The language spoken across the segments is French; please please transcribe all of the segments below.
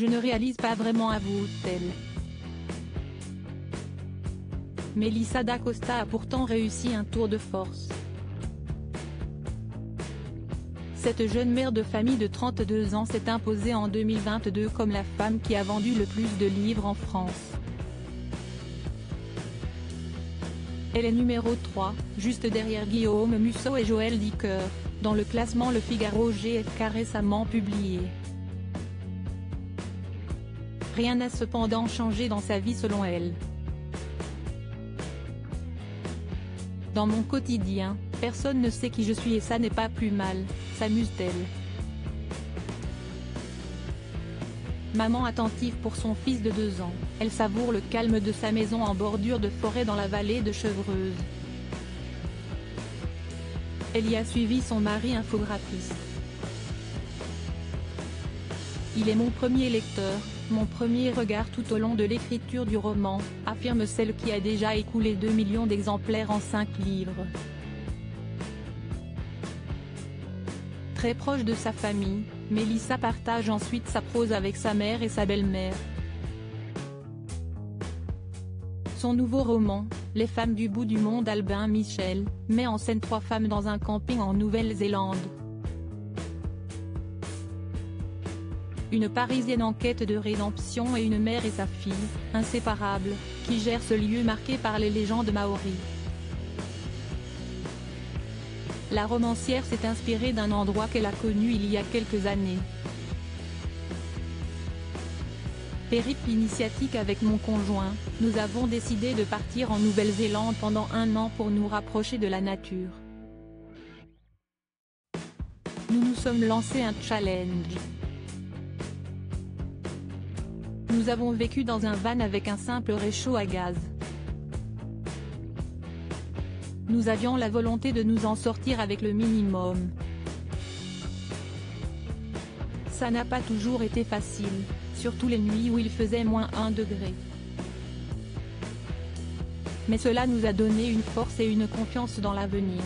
Je ne réalise pas vraiment, avoue-t-elle. Melissa Da Costa a pourtant réussi un tour de force. Cette jeune mère de famille de 32 ans s'est imposée en 2022 comme la femme qui a vendu le plus de livres en France. Elle est numéro 3, juste derrière Guillaume Musso et Joël Dicker, dans le classement Le Figaro GFK récemment publié. Rien n'a cependant changé dans sa vie selon elle. Dans mon quotidien, personne ne sait qui je suis et ça n'est pas plus mal, s'amuse-t-elle. Maman attentive pour son fils de 2 ans, elle savoure le calme de sa maison en bordure de forêt dans la vallée de Chevreuse. Elle y a suivi son mari infographiste. Il est mon premier lecteur, mon premier regard tout au long de l'écriture du roman, affirme celle qui a déjà écoulé 2 millions d'exemplaires en 5 livres. Très proche de sa famille, Melissa partage ensuite sa prose avec sa mère et sa belle-mère. Son nouveau roman, Les femmes du bout du monde Albin Michel, met en scène 3 femmes dans un camping en Nouvelle-Zélande. Une Parisienne en quête de rédemption et une mère et sa fille, inséparables, qui gèrent ce lieu marqué par les légendes maories. La romancière s'est inspirée d'un endroit qu'elle a connu il y a quelques années. Périple initiatique avec mon conjoint, nous avons décidé de partir en Nouvelle-Zélande pendant 1 an pour nous rapprocher de la nature. Nous nous sommes lancés un challenge. Nous avons vécu dans un van avec un simple réchaud à gaz. Nous avions la volonté de nous en sortir avec le minimum. Ça n'a pas toujours été facile, surtout les nuits où il faisait -1 degré. Mais cela nous a donné une force et une confiance dans l'avenir.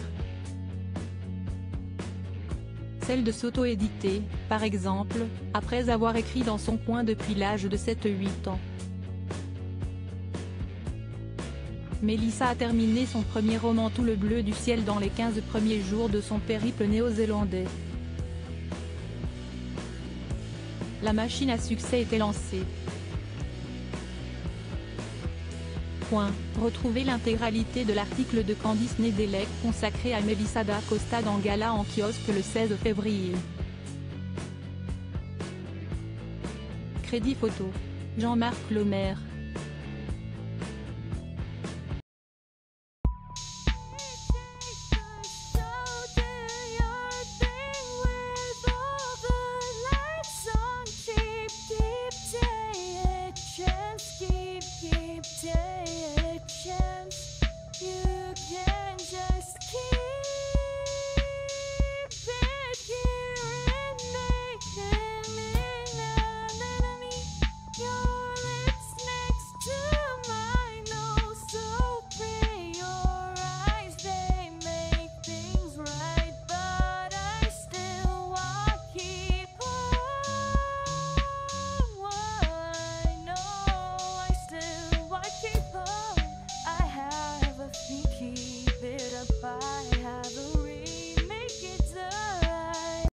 Celle de s'auto-éditer, par exemple, après avoir écrit dans son coin depuis l'âge de 7-8 ans. Melissa a terminé son premier roman Tout le bleu du ciel dans les 15 premiers jours de son périple néo-zélandais. La machine à succès était lancée. Retrouvez l'intégralité de l'article de Candice Nedelec consacré à Melissa Da Costa dans Gala en kiosque le 16 février. Crédit photo. Jean-Marc Lemaire.